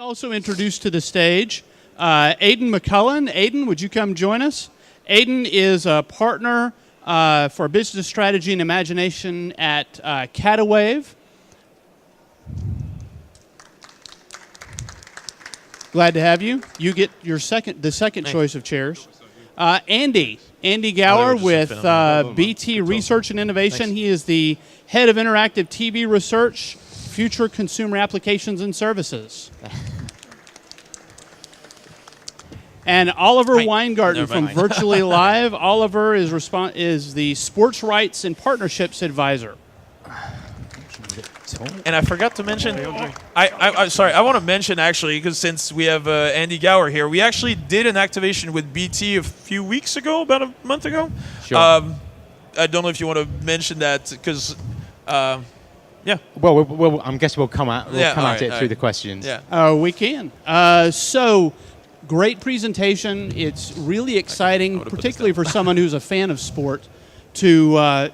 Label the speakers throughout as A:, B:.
A: Also introduced to the stage, Aidan McCullen. Aidan, would you come join us? Aidan is a partner for business strategy and imagination at Katawave. Glad to have you. You get your the second choice of chairs. Andy Gower with BT Research and Innovation. He is the head of interactive TV research, future consumer applications and services. And Oliver Weingarten from Virtually Live. Oliver is the sports rights and partnerships advisor.
B: And I forgot to mention, I want to mention actually, because since we have Andy Gower here, we actually did an activation with BT a few weeks ago, about a month ago.
C: Sure.
B: I don't know if you want to mention that, because, yeah.
C: Well, I'm guessing we'll come at it through the questions.
B: Yeah.
A: We can. So, great presentation. It's really exciting, particularly for someone who's a fan of sport, to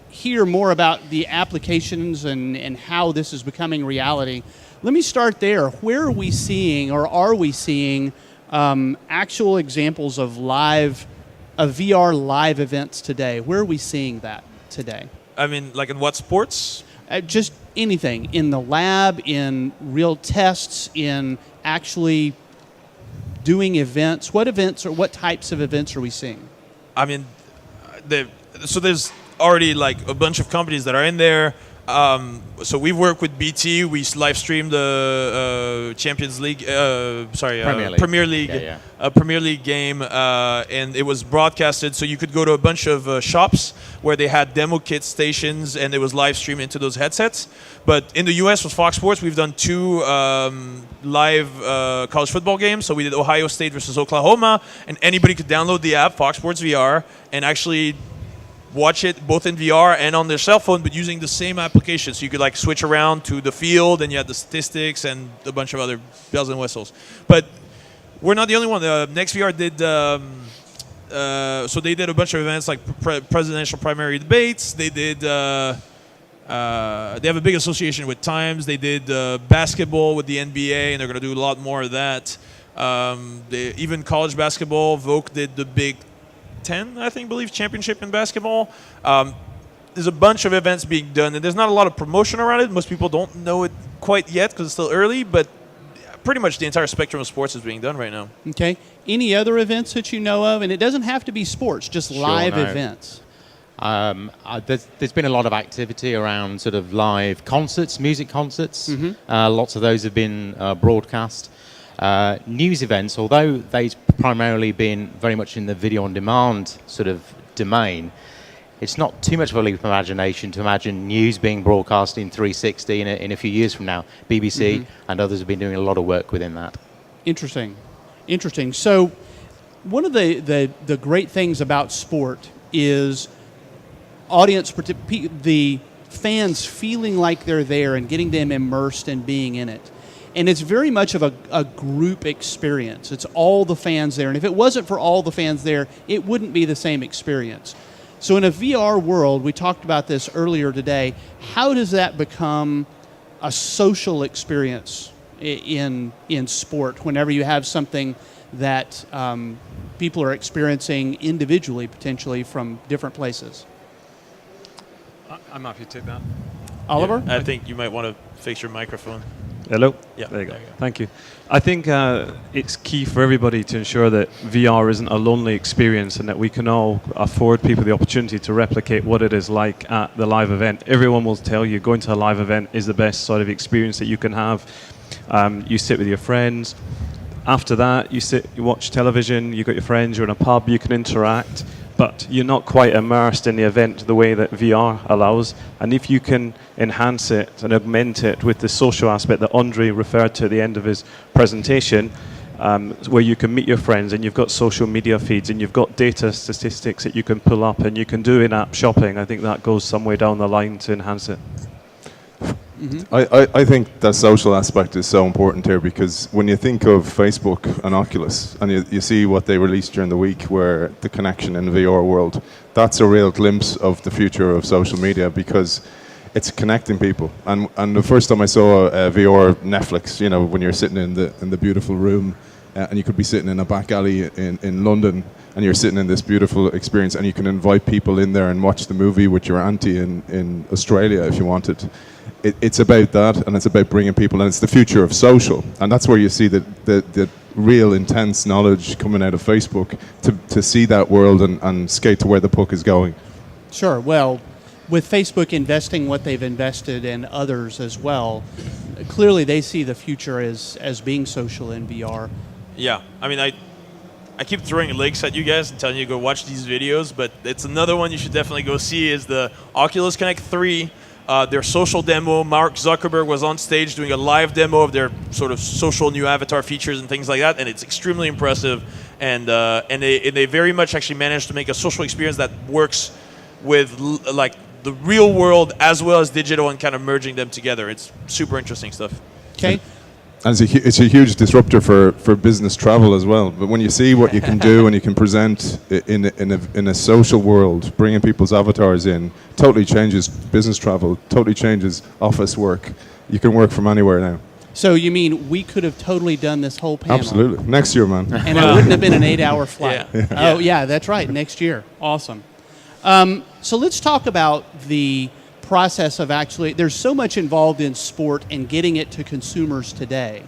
A: hear more about the applications and how this is becoming reality. Let me start there. Where are we seeing, or are we seeing, actual examples of VR live events today? Where are we seeing that today?
B: I mean, like in what sports?
A: Just anything. In the lab, in real tests, in actually doing events. What events or what types of events are we seeing?
B: I mean, so there's already like a bunch of companies that are in there. So we've worked with BT. We live streamed the Champions League, Premier League, Premier League game, and it was broadcasted. So you could go to a bunch of shops where they had demo kit stations, and it was live streamed into those headsets. But in the US with Fox Sports, we've done two live college football games. So we did Ohio State versus Oklahoma, and anybody could download the app Fox Sports VR and actually watch it both in VR and on their cell phone, but using the same application. So you could like switch around to the field, and you had the statistics and a bunch of other bells and whistles. But we're not the only one. NextVR did, so they did a bunch of events like presidential primary debates. They did, they have a big association with Times. They did basketball with the NBA, and they're going to do a lot more of that. Even college basketball, Vogue did the Big 10, I believe, championship in basketball. There's a bunch of events being done, and there's not a lot of promotion around it. Most people don't know it quite yet because it's still early, but pretty much the entire spectrum of sports is being done right now.
A: Okay. Any other events that you know of? And it doesn't have to be sports, just live events.
C: There's been a lot of activity around sort of live concerts, music concerts.
A: Mm-hmm.
C: Lots of those have been broadcast. News events, although they've primarily been very much in the video on demand sort of domain, it's not too much of a leap of imagination to imagine news being broadcast in 360 in a few years from now. BBC and others have been doing a lot of work within that.
A: Interesting. So one of the great things about sport is the fans feeling like they're there and getting them immersed and being in it. And it's very much of a group experience. It's all the fans there. And if it wasn't for all the fans there, it wouldn't be the same experience. So in a VR world, we talked about this earlier today, how does that become a social experience in sport whenever you have something that people are experiencing individually, potentially, from different places?
D: I'm happy to take that.
A: Oliver?
B: Yeah, I think you might want to fix your microphone.
D: Hello?
B: Yeah,
D: there you go. Thank you. I think it's key for everybody to ensure that VR isn't a lonely experience and that we can all afford people the opportunity to replicate what it is like at the live event. Everyone will tell you going to a live event is the best sort of experience that you can have. You sit with your friends. After that, you watch television, you got your friends, you're in a pub, you can interact, but you're not quite immersed in the event the way that VR allows. And if you can enhance it and augment it with the social aspect that Andre referred to at the end of his presentation, where you can meet your friends and you've got social media feeds and you've got data statistics that you can pull up and you can do in-app shopping, I think that goes some way down the line to enhance it.
E: I think the social aspect is so important here, because when you think of Facebook and Oculus and you see what they released during the week, where the connection in the VR world, that's a real glimpse of the future of social media, because it's connecting people. And the first time I saw VR Netflix, when you're sitting in the beautiful room, and you could be sitting in a back alley in London, and you're sitting in this beautiful experience, and you can invite people in there and watch the movie with your auntie in Australia if you wanted. It's about that, and it's about bringing people, and it's the future of social, and that's where you see the real intense knowledge coming out of Facebook to see that world and skate to where the puck is going.
A: Sure. Well, with Facebook investing what they've invested and others as well, clearly they see the future as being social in VR.
B: Yeah, I mean, I keep throwing links at you guys and telling you to go watch these videos, but it's another one you should definitely go see is the Oculus Connect 3, their social demo. Mark Zuckerberg was on stage doing a live demo of their sort of social new avatar features and things like that, and it's extremely impressive. And they very much actually managed to make a social experience that works with like the real world as well as digital and kind of merging them together. It's super interesting stuff.
A: Okay.
E: And it's a huge disruptor for business travel as well. But when you see what you can do and you can present in a social world, bringing people's avatars in, totally changes business travel, totally changes office work. You can work from anywhere now.
A: So you mean we could have totally done this whole panel?
E: Absolutely. Next year, man.
A: And it wouldn't have been an 8-hour flight.
B: Yeah.
A: Oh, yeah, that's right. Next year. Awesome. So let's talk about the process of actually, there's so much involved in sport and getting it to consumers today.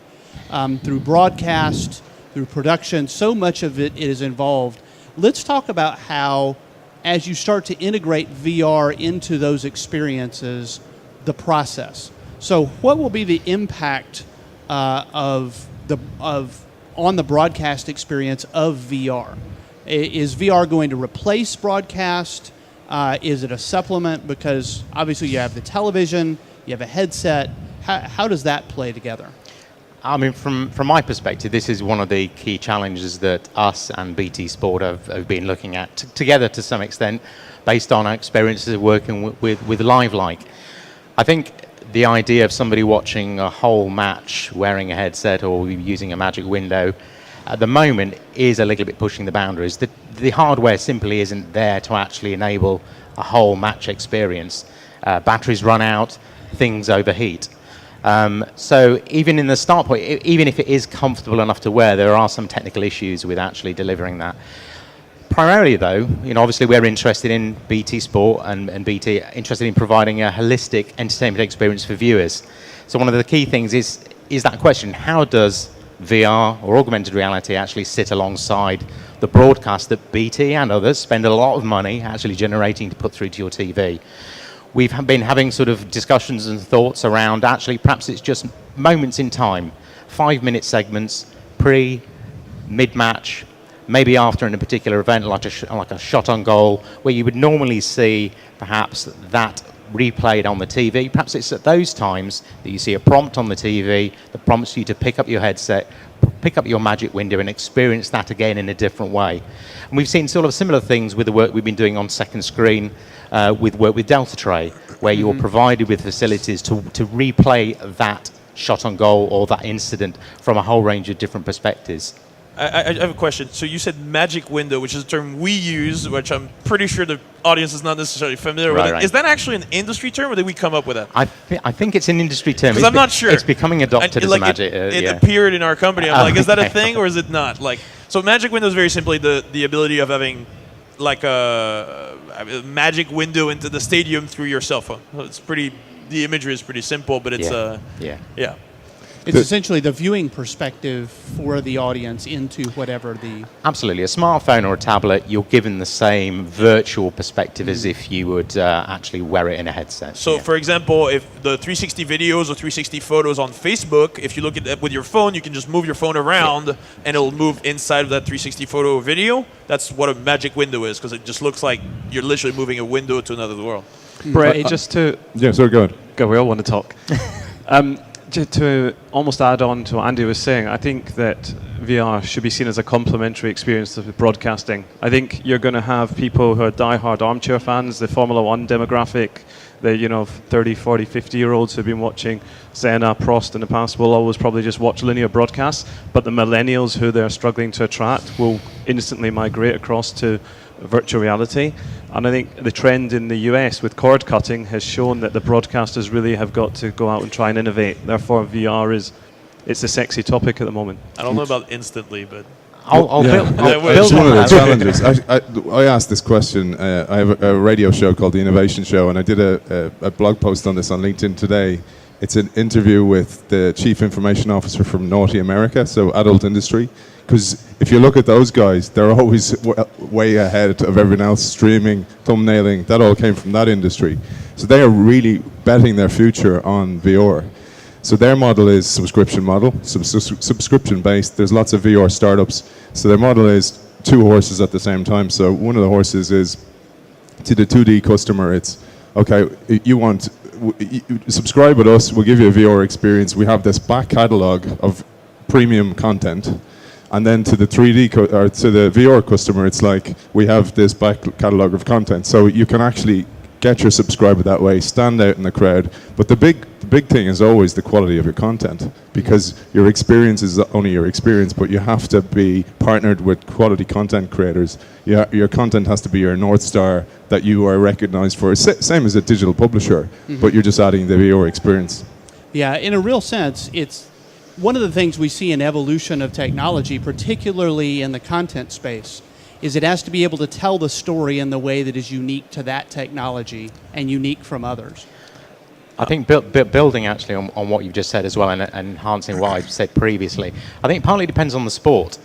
A: Through broadcast, through production, so much of it is involved. Let's talk about how, as you start to integrate VR into those experiences, the process. So what will be the impact on the broadcast experience of VR? Is VR going to replace broadcast? Is it a supplement? Because obviously you have the television, you have a headset. How does that play together?
C: I mean, from my perspective, this is one of the key challenges that us and BT Sport have been looking at together to some extent, based on our experiences of working with LiveLike. I think the idea of somebody watching a whole match wearing a headset or using a magic window at the moment is a little bit pushing the boundaries. The hardware simply isn't there to actually enable a whole match experience. Batteries run out, things overheat. So even in the start point, even if it is comfortable enough to wear, there are some technical issues with actually delivering that. Primarily though, obviously we're interested in BT Sport and BT interested in providing a holistic entertainment experience for viewers. So one of the key things is that question, how does VR or augmented reality actually sit alongside the broadcast that BT and others spend a lot of money actually generating to put through to your TV? We've been having sort of discussions and thoughts around actually perhaps it's just moments in time, 5-minute segments, pre, mid-match, maybe after in a particular event like a shot on goal, where you would normally see perhaps that replayed on the TV. Perhaps it's at those times that you see a prompt on the TV that prompts you to pick up your headset, pick up your magic window and experience that again in a different way. And we've seen sort of similar things with the work we've been doing on second screen with work with Delta Tray, where you're provided with facilities to replay that shot on goal or that incident from a whole range of different perspectives.
B: I have a question. So you said magic window, which is a term we use, which I'm pretty sure the audience is not necessarily familiar with.
C: Right.
B: Is that actually an industry term, or did we come up with that?
C: I think it's an industry term.
B: Because I'm not sure.
C: It's becoming adopted as a magic.
B: It appeared in our company. I'm like, is that a thing or is it not? Like, so magic window is very simply the ability of having like a magic window into the stadium through your cell phone. So it's pretty. The imagery is pretty simple, but it's yeah.
A: It's essentially the viewing perspective for the audience into whatever the...
C: Absolutely. A smartphone or a tablet, you're given the same virtual perspective as if you would actually wear it in a headset.
B: So, for example, if the 360 videos or 360 photos on Facebook, if you look at that with your phone, you can just move your phone around and it'll move inside of that 360 photo or video. That's what a magic window is, because it just looks like you're literally moving a window to another world.
D: Brett, just to...
E: Yeah, sorry, go ahead.
D: Go, we all want to talk. To almost add on to what Andy was saying, I think that VR should be seen as a complementary experience of broadcasting. I think you're going to have people who are diehard armchair fans, the Formula One demographic, the 30, 40, 50-year-olds who've been watching Senna, Prost in the past will always probably just watch linear broadcasts, but the millennials who they're struggling to attract will instantly migrate across to virtual reality. And I think the trend in the US with cord cutting has shown that the broadcasters really have got to go out and try and innovate. Therefore, VR it's a sexy topic at the moment.
B: I don't know about instantly, but
C: I'll build
E: It's one
C: on
E: of the
C: that.
E: challenges. I asked this question. I have a radio show called The Innovation Show, and I did a blog post on this on LinkedIn today. It's an interview with the Chief Information Officer from Naughty America, so adult industry. Because if you look at those guys, they're always way ahead of everyone else. Streaming, thumbnailing, that all came from that industry. So they are really betting their future on VR. So their model is subscription model, subscription based. There's lots of VR startups. So their model is 2 horses at the same time. So one of the horses is to the 2D customer. It's okay. You subscribe with us. We'll give you a VR experience. We have this back catalog of premium content. And then to the 3D or to the VR customer, it's like we have this back catalog of content. So you can actually get your subscriber that way, stand out in the crowd. But the big thing is always the quality of your content, because your experience is only your experience, but you have to be partnered with quality content creators. Your content has to be your North Star that you are recognized for. Same as a digital publisher, but you're just adding the VR experience.
A: Yeah, in a real sense, it's one of the things we see in evolution of technology, particularly in the content space, is it has to be able to tell the story in the way that is unique to that technology and unique from others.
C: I think building actually on what you've just said as well, and enhancing what I've said previously, I think it partly depends on the sport.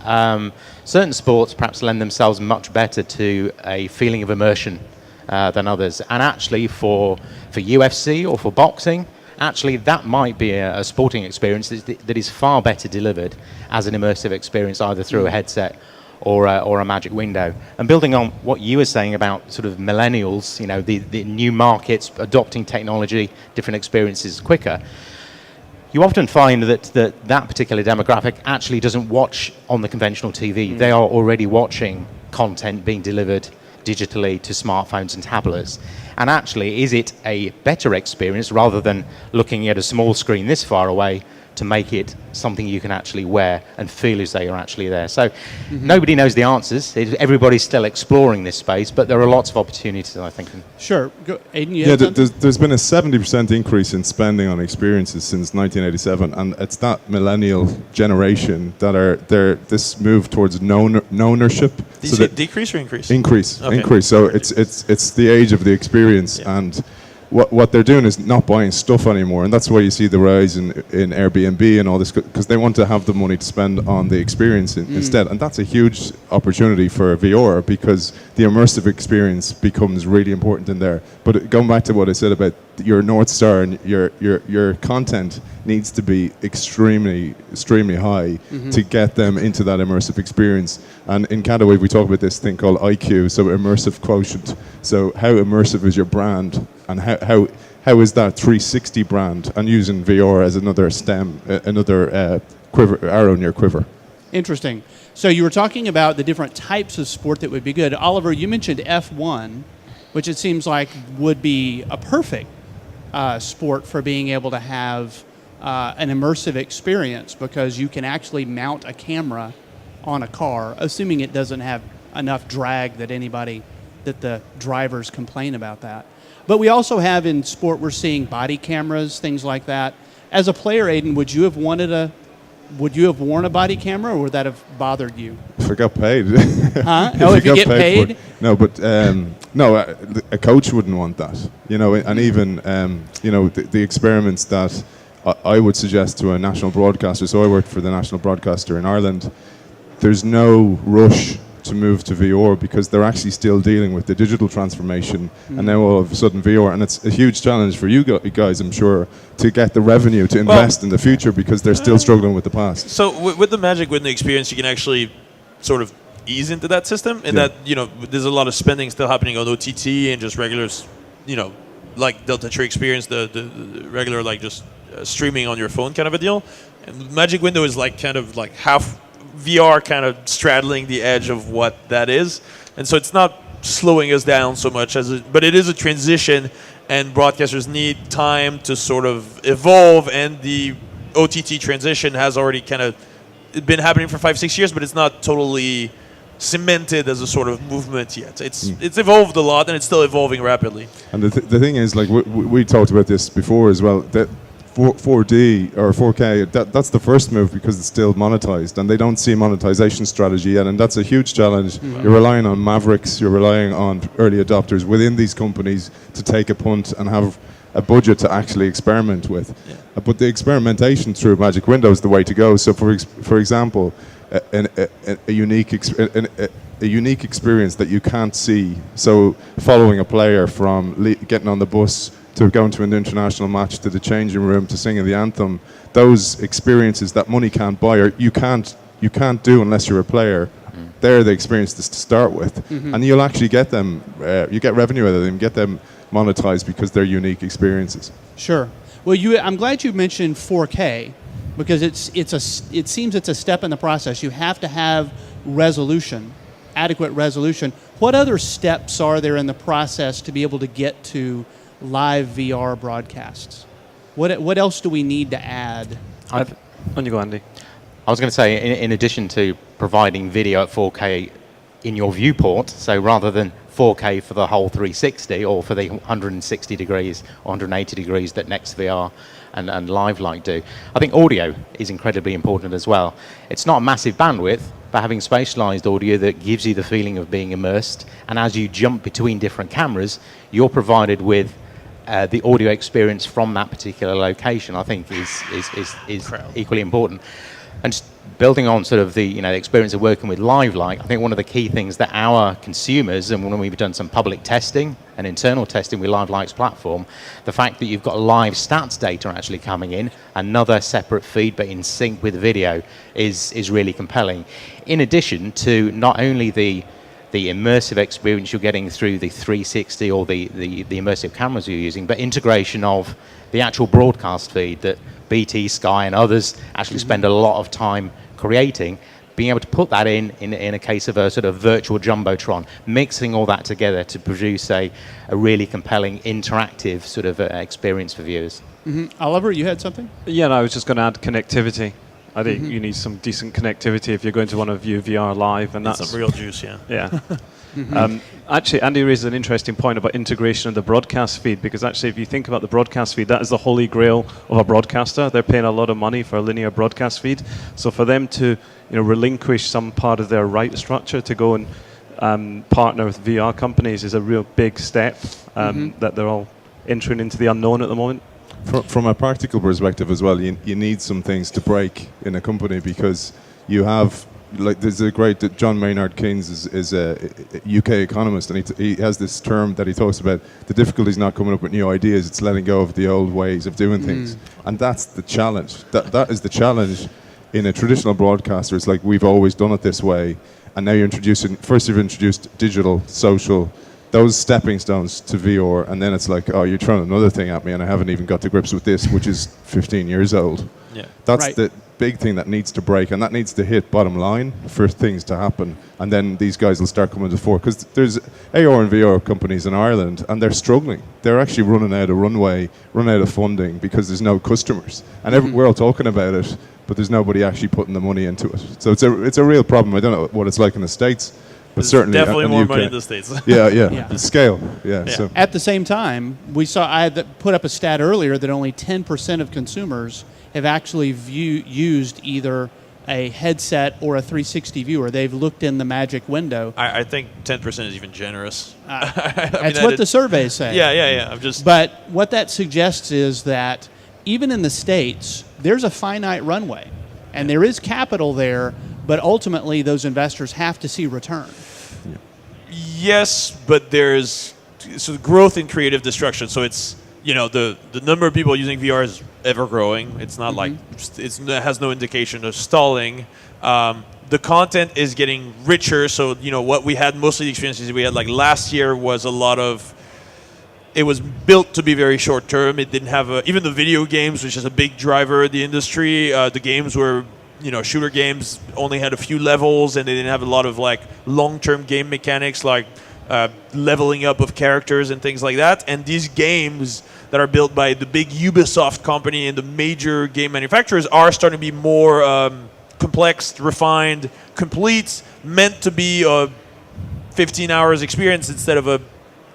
C: Certain sports perhaps lend themselves much better to a feeling of immersion than others. And actually for UFC or for boxing, actually that might be a sporting experience that is far better delivered as an immersive experience, either through a headset or a magic window. And building on what you were saying about sort of millennials, the new markets adopting technology, different experiences quicker, you often find that particular demographic actually doesn't watch on the conventional TV. They are already watching content being delivered digitally to smartphones and tablets. And actually, is it a better experience rather than looking at a small screen this far away to make it something you can actually wear and feel as though you're actually there? So nobody knows the answers. Everybody's still exploring this space, but there are lots of opportunities, I think.
A: Sure. Aidan, you
E: Yeah,
A: have something?
E: there's been a 70% increase in spending on experiences since 1987, and it's that millennial generation that are this move towards knownership.
B: Did you say decrease or increase?
E: Increase.
B: Okay.
E: So it's the age of the experience, and what they're doing is not buying stuff anymore, and that's why you see the rise in Airbnb and all this, because they want to have the money to spend on the experience instead, and that's a huge opportunity for VR, because the immersive experience becomes really important in there. But going back to what I said about your North Star and your content needs to be extremely high to get them into that immersive experience. And in Katawave we talk about this thing called IQ, so immersive quotient. So how immersive is your brand, and how is that 360 brand, and using VR as another stem, another arrow in your quiver.
A: Interesting. So you were talking about the different types of sport that would be good. Oliver, you mentioned F1, which it seems like would be a perfect sport for being able to have an immersive experience, because you can actually mount a camera on a car, assuming it doesn't have enough drag that the drivers complain about that. But we also have in sport, we're seeing body cameras, things like that. As a player, Aidan, would you have worn a body camera, or would that have bothered you?
E: If I got paid.
A: Huh? If you get paid?
E: No, but a coach wouldn't want that. And even the experiments that I would suggest to a national broadcaster. So I worked for the national broadcaster in Ireland. There's no rush to move to VR, because they're actually still dealing with the digital transformation, and now all of a sudden VR, and it's a huge challenge for you guys, I'm sure, to get the revenue to invest in the future, because they're still struggling with the past.
B: So with the Magic Window experience, you can actually sort of ease into that system, and that there's a lot of spending still happening on OTT and just regular, like Delta Tree experience, the regular like just streaming on your phone kind of a deal. And Magic Window is like kind of like half VR, kind of straddling the edge of what that is, and so it's not slowing us down so much but it is a transition, and broadcasters need time to sort of evolve, and the OTT transition has already kind of been happening for 5-6 years, but it's not totally cemented as a sort of movement yet. It's evolved a lot, and it's still evolving rapidly.
E: And the thing is, like we talked about this before as well, that 4D or 4K, that's the first move because it's still monetized, and they don't see a monetization strategy yet, and that's a huge challenge. You're relying on mavericks, you're relying on early adopters within these companies to take a punt and have a budget to actually experiment with. But the experimentation through Magic Window is the way to go. So for example, a unique experience that you can't see. So following a player from getting on the bus to going to an international match, to the changing room, to singing the anthem, those experiences that money can't buy, or you can't do unless you're a player. They're the experiences to start with, and you'll actually get them. You get revenue out of them, get them monetized because they're unique experiences.
A: Sure. Well, I'm glad you mentioned 4K because it seems it's a step in the process. You have to have resolution, adequate resolution. What other steps are there in the process to be able to get to live VR broadcasts? What else do we need to add?
D: On you go, Andy.
C: I was going to say, in addition to providing video at 4K in your viewport, so rather than 4K for the whole 360 or for the 160 degrees or 180 degrees that NextVR and LiveLike do, I think audio is incredibly important as well. It's not a massive bandwidth, but having spatialized audio that gives you the feeling of being immersed, and as you jump between different cameras, you're provided with the audio experience from that particular location, I think is equally important. And just building on sort of the experience of working with LiveLike, I think one of the key things that our consumers, and when we've done some public testing and internal testing with LiveLike's platform, the fact that you've got live stats data actually coming in, another separate feed but in sync with video, is really compelling. In addition to not only the immersive experience you're getting through the 360 or the immersive cameras you're using, but integration of the actual broadcast feed that BT, Sky and others actually spend a lot of time creating, being able to put that in a case of a sort of virtual jumbotron, mixing all that together to produce a really compelling interactive sort of experience for viewers.
A: Oliver, you had something?
D: Yeah, no, I was just going to add connectivity. I think you need some decent connectivity if you're going to want to view VR live, and that's
B: some real juice, yeah.
D: Yeah. Actually, Andy raises an interesting point about integration of the broadcast feed, because actually, if you think about the broadcast feed, that is the holy grail of a broadcaster. They're paying a lot of money for a linear broadcast feed, so for them to relinquish some part of their right structure to go and partner with VR companies is a real big step that they're all entering into the unknown at the moment.
E: From a practical perspective as well, you need some things to break in a company, because you have, like, there's a great, John Maynard Keynes is a UK economist, and he has this term that he talks about: the difficulty is not coming up with new ideas, it's letting go of the old ways of doing things. And that's the challenge. That is the challenge in a traditional broadcaster. It's like, we've always done it this way, and now you've introduced digital, social, those stepping stones to VR, and then it's like, oh, you're throwing another thing at me, and I haven't even got to grips with this, which is 15 years old.
B: Yeah.
E: That's the big thing that needs to break, and that needs to hit bottom line for things to happen, and then these guys will start coming to the fore, because there's AR and VR companies in Ireland, and they're struggling. They're actually running out of runway, running out of funding, because there's no customers, and we're all talking about it, but there's nobody actually putting the money into it. So it's a real problem. I don't know what it's like in the States, but certainly
B: definitely
E: in the
B: more
E: UK.
B: money in the States.
E: Yeah. The scale. Yeah. So
A: At the same time, I had put up a stat earlier that only 10% of consumers have actually used either a headset or a 360 viewer. They've looked in the Magic Window.
B: I think 10% is even generous.
A: That's what the surveys say.
B: Yeah.
A: But what that suggests is that even in the States, there's a finite runway, and there is capital there, but ultimately those investors have to see return.
B: Yes, but there's growth in creative destruction. So it's, the number of people using VR is ever growing. It's not like it has no indication of stalling. The content is getting richer. So what we had, most of the experiences we had like last year was a lot of. It was built to be very short term. It didn't have even the video games, which is a big driver of the industry. The games were. Shooter games only had a few levels, and they didn't have a lot of like long-term game mechanics like leveling up of characters and things like that. And these games that are built by the big Ubisoft company and the major game manufacturers are starting to be more complex, refined, complete, meant to be a 15 hours experience instead of a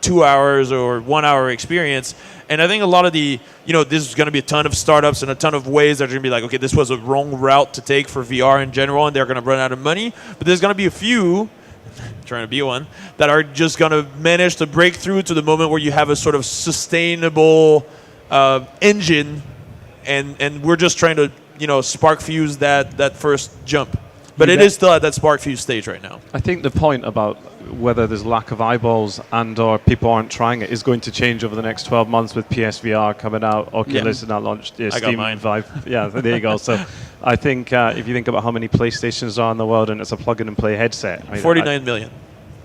B: 2 hours or 1 hour experience. And I think a lot of there's going to be a ton of startups and a ton of ways that are going to be like, okay, this was a wrong route to take for VR in general, and they're going to run out of money. But there's going to be a few, trying to be one, that are just going to manage to break through to the moment where you have a sort of sustainable engine, and we're just trying to, spark fuse that first jump. But it is still at that spark fuse stage right now.
D: I think the point about whether there's lack of eyeballs and or people aren't trying it is going to change over the next 12 months with PSVR coming out, Oculus is now launched,
B: I
D: Steam
B: got mine.
D: Vive. Yeah, there you go. So I think if you think about how many PlayStations are in the world and it's a plug-in-and-play headset.
B: 49 million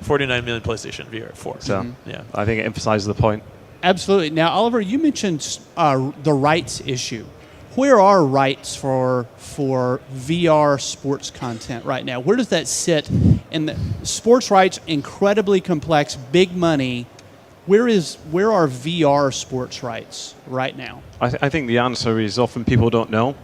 B: PlayStation VR 4.
D: So
B: yeah,
D: I think it emphasizes the point.
A: Absolutely. Now, Oliver, you mentioned the rights issue. Where are rights for VR sports content right now? Where does that sit? And the sports rights, incredibly complex, big money. Where are VR sports rights right now?
D: I think the answer is often people don't know.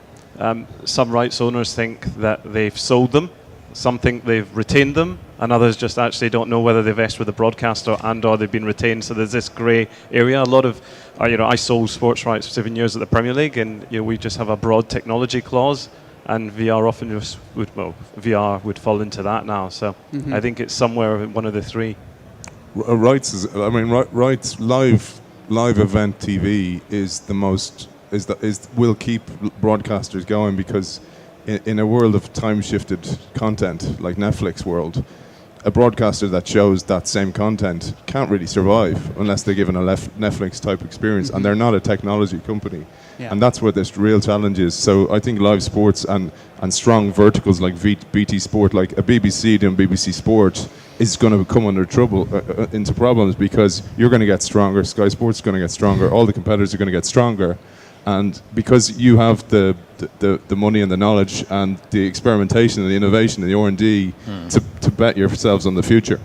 D: Some rights owners think that they've sold them. Some think they've retained them, and others just actually don't know whether they've vested with the broadcaster and/or they've been retained. So there's this grey area. A lot of, I sold sports rights for 7 years at the Premier League, and we just have a broad technology clause, and VR often VR would fall into that now. So I think it's somewhere one of the three.
E: Rights rights live event TV is the most will keep broadcasters going, because in a world of time-shifted content like Netflix world, a broadcaster that shows that same content can't really survive unless they're given a Netflix-type experience, and they're not a technology company.
A: Yeah.
E: And that's where this real challenge is. So I think live sports and strong verticals like BT Sport, like a BBC doing BBC Sport, is going to come under trouble, into problems, because you're going to get stronger, Sky Sports is going to get stronger, all the competitors are going to get stronger. And because you have the money and the knowledge and the experimentation and the innovation and the R&D to bet yourselves on the future.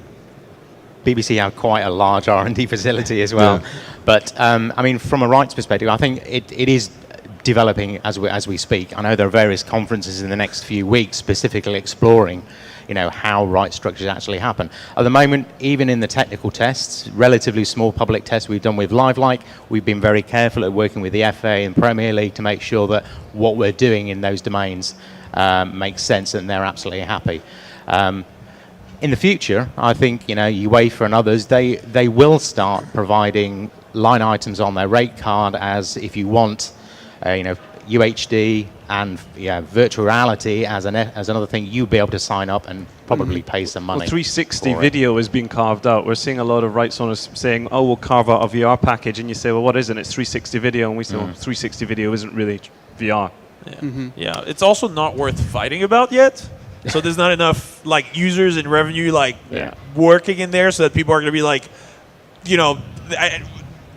C: BBC have quite a large R&D facility as well.
E: Yeah.
C: But from a rights perspective, I think it is developing as we speak. I know there are various conferences in the next few weeks specifically exploring how rights structures actually happen. At the moment, even in the technical tests, relatively small public tests we've done with LiveLike, we've been very careful at working with the FA and Premier League to make sure that what we're doing in those domains makes sense and they're absolutely happy. In the future, I think UEFA and others, they will start providing line items on their rate card as if you want UHD and virtual reality as another thing, you'll be able to sign up and probably pay some money.
D: Well, 360 video is being carved out. We're seeing a lot of rights owners saying, "Oh, we'll carve out a VR package," and you say, "Well, what is it?" It's 360 video, and we say, "Well, 360 video isn't really VR."
B: Yeah. Yeah, it's also not worth fighting about yet. So there's not enough users and revenue working in there, so that people are going to be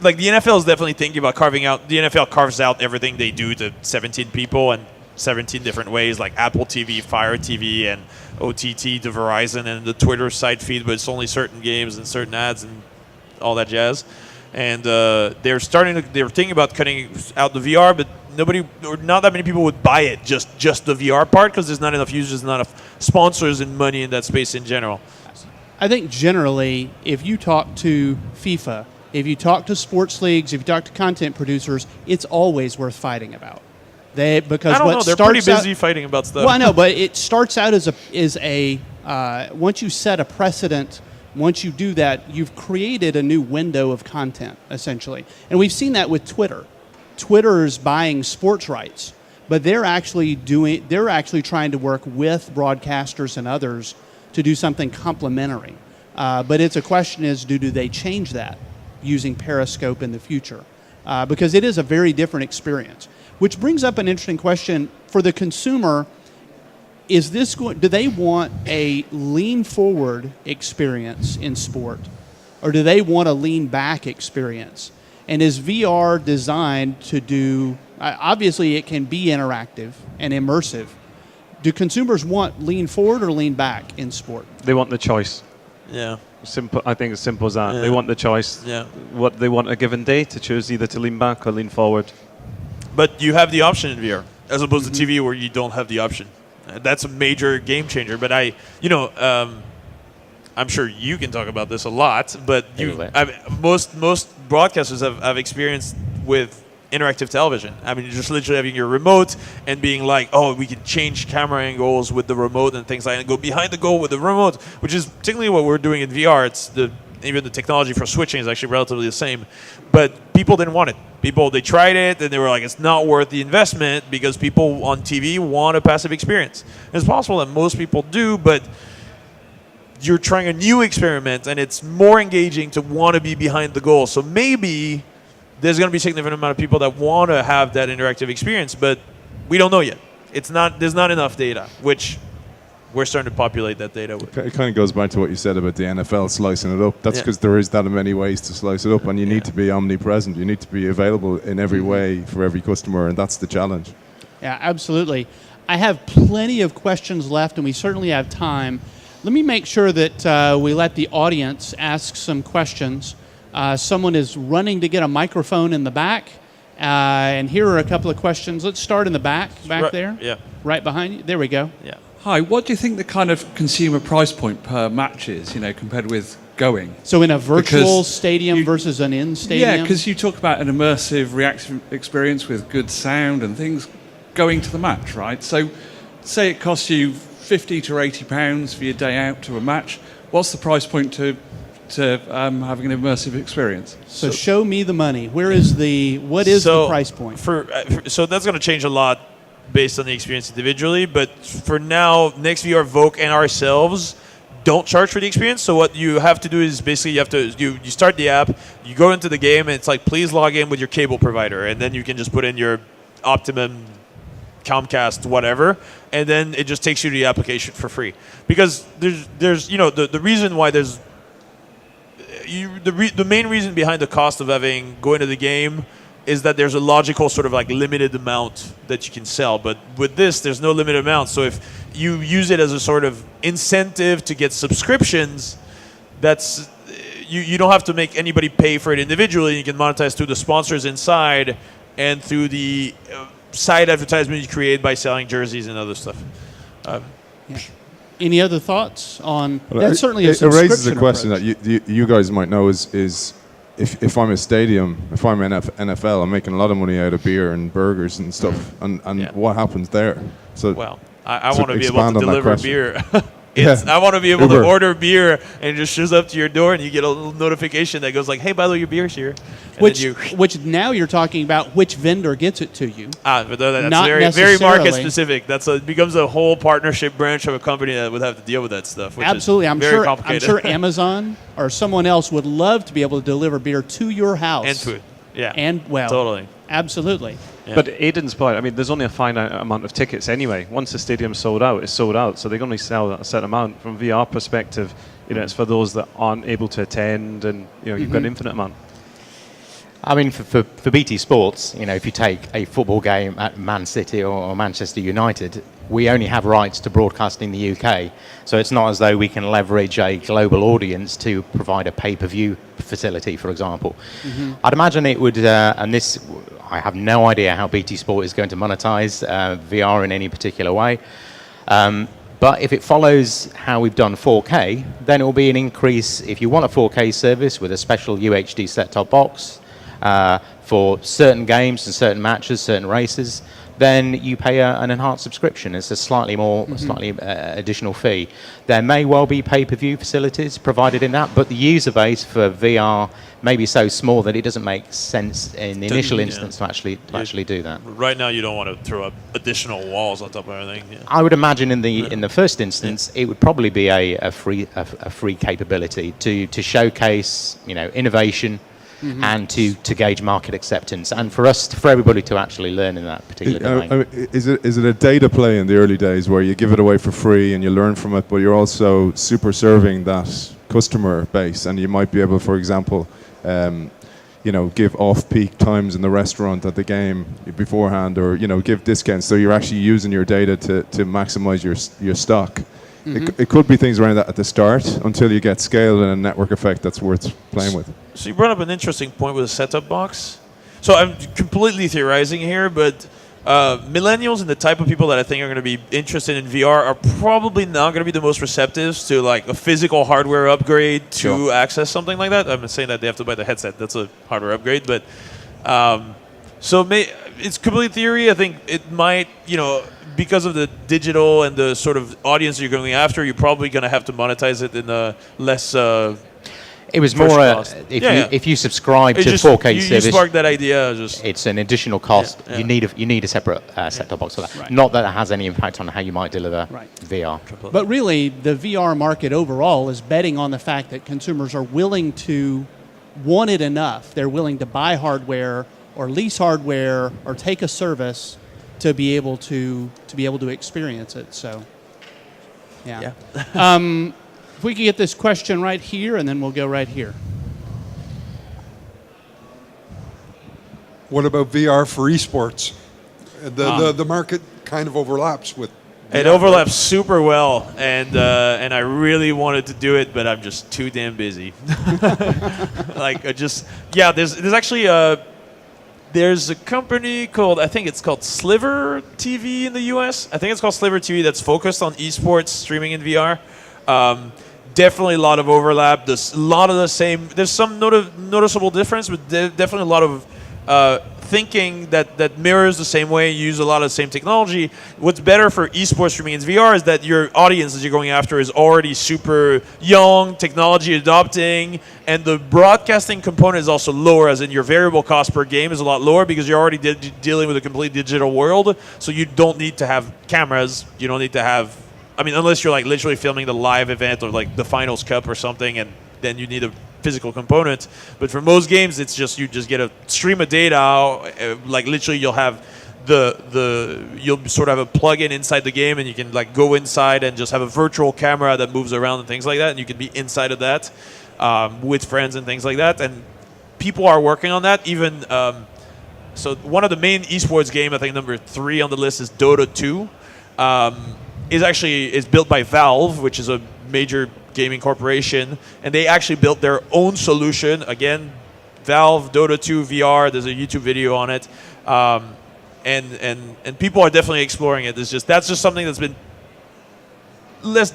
B: the NFL is definitely thinking about carving out. The NFL carves out everything they do to 17 people and 17 different ways, like Apple TV, Fire TV, and OTT to Verizon, and the Twitter side feed, but it's only certain games and certain ads and all that jazz. And they're thinking about cutting out the VR, but not that many people would buy it, just the VR part, because there's not enough users, not enough sponsors and money in that space in general.
A: I think generally, if you talk to FIFA, if you talk to sports leagues, if you talk to content producers, it's always worth fighting about. Because
B: I don't know. They're pretty busy fighting about stuff.
A: Well, I know, but it starts out as a once you set a precedent, once you do that, you've created a new window of content, essentially. And we've seen that with Twitter. Twitter is buying sports rights, but they're actually trying to work with broadcasters and others to do something complementary. But it's a question is, do they change that using Periscope in the future? Because it is a very different experience. Which brings up an interesting question for the consumer. Do they want a lean forward experience in sport, or do they want a lean back experience? And is VR designed to do, obviously it can be interactive and immersive. Do consumers want lean forward or lean back in sport?
D: They want the choice.
B: Yeah.
D: Simple. I think it's simple as that.
B: Yeah.
D: They want the choice.
B: Yeah.
D: What they want a given day to choose either to lean back or lean forward.
B: But you have the option in VR, as opposed to TV where you don't have the option. That's a major game changer. But I'm sure you can talk about this a lot. But most broadcasters have experience with interactive television. I mean, just literally having your remote and being like, oh, we can change camera angles with the remote and things like that, and go behind the goal with the remote, which is particularly what we're doing in VR. Even the technology for switching is actually relatively the same. But people didn't want it. They tried it, and they were like, it's not worth the investment because people on TV want a passive experience. It's possible that most people do, but you're trying a new experiment, and it's more engaging to want to be behind the goal. So maybe there's going to be a significant amount of people that want to have that interactive experience, but we don't know yet. There's not enough data, which we're starting to populate that data with.
E: It kind of goes back to what you said about the NFL slicing it up. That's because there is that many ways to slice it up, and you need to be omnipresent. You need to be available in every way for every customer, and that's the challenge.
A: Yeah, absolutely. I have plenty of questions left, and we certainly have time. Let me make sure that we let the audience ask some questions. Someone is running to get a microphone in the back, and here are a couple of questions. Let's start in the back there.
B: Yeah.
A: Right behind you. There we go.
B: Yeah.
F: Hi, what do you think the kind of consumer price point per match is, compared with going?
A: So in a virtual stadium versus an in-stadium?
F: Yeah, because you talk about an immersive reactive experience with good sound and things going to the match, right? So say it costs you £50 to £80 for your day out to a match. What's the price point to having an immersive experience?
A: So show me the money. What is the price point?
B: So that's going to change a lot based on the experience individually, but for now, NextVR, Voke, and ourselves don't charge for the experience. So what you have to do is basically you start the app, you go into the game, and it's like, please log in with your cable provider, and then you can just put in your Optimum, Comcast, whatever, and then it just takes you to the application for free. Because there's the reason why the main reason behind the cost of going to the game is that there's a logical sort of like limited amount that you can sell. But with this, there's no limited amount. So if you use it as a sort of incentive to get subscriptions, that's you don't have to make anybody pay for it individually. You can monetize through the sponsors inside and through the side advertisement you create by selling jerseys and other stuff.
A: Any other thoughts on that? Certainly,
E: it raises a question that you guys might know is if I'm a stadium, if I'm NFL, I'm making a lot of money out of beer and burgers and stuff, and what happens there? So,
B: I want to be able to deliver beer.
E: Yeah.
B: I want to be able to order beer and it just shows up to your door and you get a little notification that goes like, hey, by the way, your beer's here.
A: Which now you're talking about which vendor gets it to you.
B: But that's
A: Not
B: very market specific. It becomes a whole partnership branch of a company that would have to deal with that stuff. Which
A: Absolutely.
B: is very complicated.
A: I'm sure Amazon or someone else would love to be able to deliver beer to your house.
B: And food. Yeah.
A: Totally. Absolutely.
D: Yeah. But Aidan's point, I mean, there's only a finite amount of tickets anyway. Once the stadium's sold out, it's sold out. So they can only sell a set amount. From VR perspective, it's for those that aren't able to attend, and you've got an infinite amount.
C: I mean, for BT Sports, if you take a football game at Man City or Manchester United, we only have rights to broadcast in the UK. So it's not as though we can leverage a global audience to provide a pay-per-view facility, for example. I'd imagine it would, and this, I have no idea how BT Sport is going to monetize VR in any particular way. But if it follows how we've done 4K, then it will be an increase. If you want a 4K service with a special UHD set-top box, for certain games and certain matches, certain races, then you pay an enhanced subscription. It's a slightly additional fee. There may well be pay-per-view facilities provided in that, but the user base for VR may be so small that it doesn't make sense in the initial instance to actually do that.
B: Right now, you don't want to throw up additional walls on top of everything. Yeah.
C: I would imagine in the first instance, it would probably be a free capability to showcase innovation. And to gauge market acceptance, and for everybody to actually learn in that particular domain.
E: Is it a data play in the early days where you give it away for free and you learn from it, but you're also super serving that customer base, and you might be able, for example, give off-peak times in the restaurant at the game beforehand, or give discounts, so you're actually using your data to maximize your stock. It could be things around that at the start until you get scale and a network effect that's worth playing with.
B: So you brought up an interesting point with a set-top box. So I'm completely theorizing here, but millennials and the type of people that I think are going to be interested in VR are probably not going to be the most receptive to like a physical hardware upgrade to access something like that. I'm not saying that they have to buy the headset. That's a hardware upgrade, but it's complete theory. I think it might, because of the digital and the sort of audience you're going after, you're probably going to have to monetize it in a less.
C: It was more if you subscribe to 4K service.
B: You sparked that idea.
C: It's an additional cost.
B: Yeah.
C: You need a separate set-top box for that.
A: Right.
C: Not that it has any impact on how you might deliver VR.
A: But really, the VR market overall is betting on the fact that consumers are willing to want it enough. They're willing to buy hardware or lease hardware or take a service to be able to experience it. So, yeah. If we could get this question right here, and then we'll go right here.
G: What about VR for esports? The market kind of overlaps with.
B: It overlaps super well, and I really wanted to do it, but I'm just too damn busy. There's actually there's a company called, I think it's called Sliver TV in the US. I think it's called Sliver TV that's focused on esports streaming in VR. Definitely a lot of overlap. There's a lot of the same. There's some noticeable difference, but definitely a lot of thinking that mirrors the same way, use a lot of the same technology. What's better for esports streaming in VR is that your audience that you're going after is already super young, technology adopting, and the broadcasting component is also lower, as in your variable cost per game is a lot lower because you're already dealing with a complete digital world. So you don't need to have cameras. You don't need to have, unless you're like literally filming the live event or like the Finals Cup or something, and then you need a physical component. But for most games, it's just you just get a stream of data. Like literally, you'll have you'll sort of have a plug-in inside the game, and you can like go inside and just have a virtual camera that moves around and things like that, and you can be inside of that with friends and things like that. And people are working on that. Even so, one of the main esports game, I think number 3 on the list is Dota 2. Is built by Valve, which is a major gaming corporation, and they actually built their own solution. Again, Valve Dota 2 VR. There's a YouTube video on it, and people are definitely exploring it. That's just something that's been less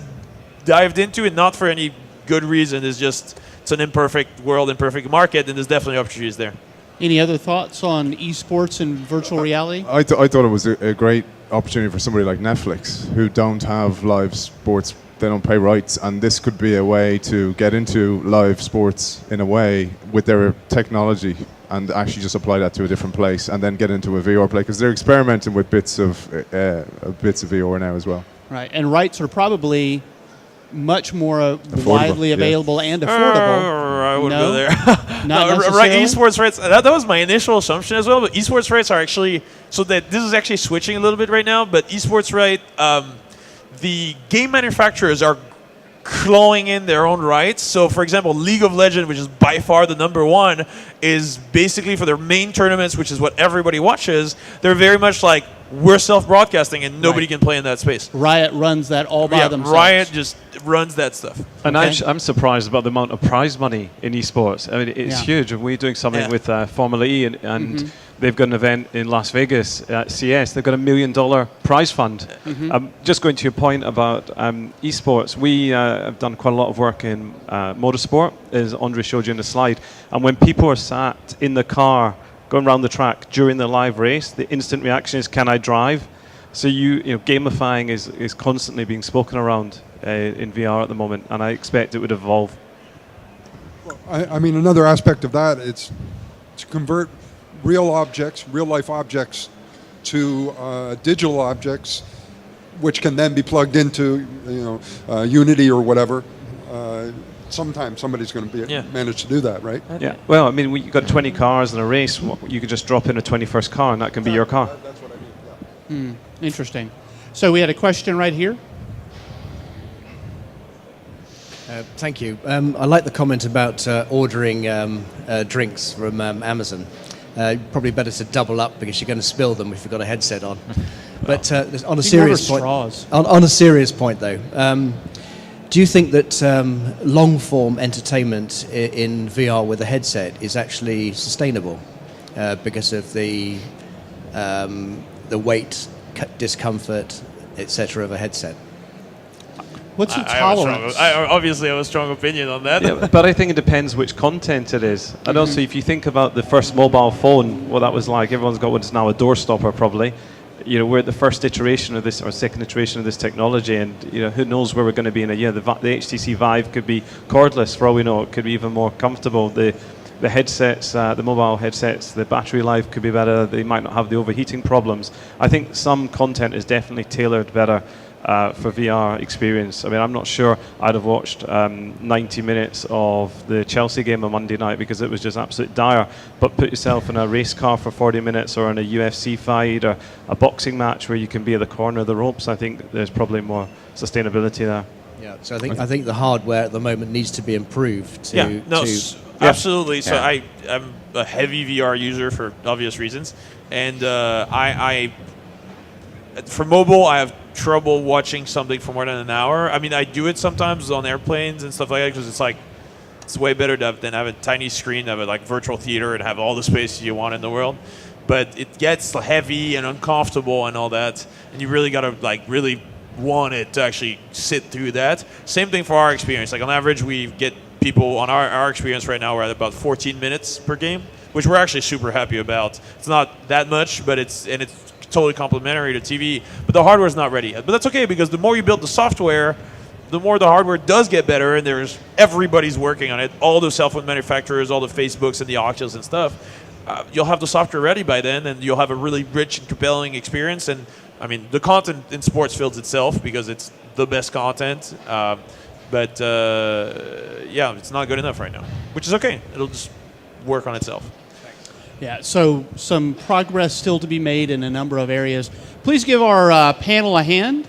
B: dived into, and not for any good reason. It's an imperfect world, imperfect market, and there's definitely opportunities there.
A: Any other thoughts on esports and virtual reality?
E: I thought it was a great opportunity for somebody like Netflix, who don't have live sports. They don't pay rights, and this could be a way to get into live sports in a way with their technology and actually just apply that to a different place and then get into a VR play, because they're experimenting with bits of VR now as well.
A: Right, and rights are probably much more widely available and affordable.
B: I wouldn't go there.
A: Not necessarily?
B: Right, esports rights. That was my initial assumption as well. But esports rights are actually this is actually switching a little bit right now. But esports right, the game manufacturers are clawing in their own rights. So, for example, League of Legends, which is by far the number 1, is basically for their main tournaments, which is what everybody watches. They're very much like, we're self-broadcasting and nobody can play in that space.
A: Riot runs that all by themselves.
B: Riot just runs that stuff.
D: And I'm surprised about the amount of prize money in esports. It's huge. And we're doing something with Formula E, and they've got an event in Las Vegas at CS. They've got $1 million prize fund. Just going to your point about esports, we have done quite a lot of work in motorsport, as Andre showed you in the slide. And when people are sat in the car going around the track during the live race, the instant reaction is, can I drive? So gamifying is constantly being spoken around in VR at the moment, and I expect it would evolve.
G: Another aspect of that, it's to convert real life objects to digital objects, which can then be plugged into Unity or whatever. Sometimes somebody's going to manage to do that, right?
D: Yeah. Well, you've got 20 cars in a race. You could just drop in a 21st car, and that can be your car.
G: That's what I mean. Yeah.
A: Interesting. So we had a question right here.
H: Thank you. I like the comment about ordering drinks from Amazon. Probably better to double up because you're going to spill them if you've got a headset on. But on a serious point, on a serious point though. Do you think that long-form entertainment in VR with a headset is actually sustainable because of the the weight, discomfort, etc. of a headset.
A: What's your
B: I
A: tolerance?
B: obviously have a strong opinion on that.
D: Yeah, but I think it depends which content it is. And also, if you think about the first mobile phone, what that was like, everyone's got what's now a doorstopper, probably. You know, we're at the first iteration of this, or second iteration of this technology, and you know, who knows where we're going to be in a year. The HTC Vive could be cordless, for all we know. It could be even more comfortable. The headsets, the mobile headsets, the battery life could be better. They might not have the overheating problems. I think some content is definitely tailored better for VR experience. I mean, I'm not sure I'd have watched 90 minutes of the Chelsea game on Monday night because it was just absolute dire. But put yourself in a race car for 40 minutes, or in a UFC fight, or a boxing match where you can be at the corner of the ropes. I think there's probably more sustainability there.
H: Yeah, so I think the hardware at the moment needs to be improved to.
B: Absolutely. So I'm a heavy VR user for obvious reasons, and I for mobile I have trouble watching something for more than an hour. I mean, I do it sometimes on airplanes and stuff like that because it's way better than have a tiny screen, have a like virtual theater, and have all the space you want in the world. But it gets heavy and uncomfortable and all that, and you really gotta really want it to actually sit through that. Same thing for our experience. Like on average, we get people on our experience right now. We're at about 14 minutes per game, which we're actually super happy about. It's not that much, but it's totally complementary to TV, but the hardware's not ready yet. But that's okay, because the more you build the software, the more the hardware does get better, and everybody's working on it. All the cell phone manufacturers, all the Facebooks and the Oculus and stuff, you'll have the software ready by then, and you'll have a really rich and compelling experience. And I mean, the content in sports fields itself, because it's the best content, but it's not good enough right now, which is okay. It'll just work on itself.
A: Yeah, so some progress still to be made in a number of areas. Please give our panel a hand.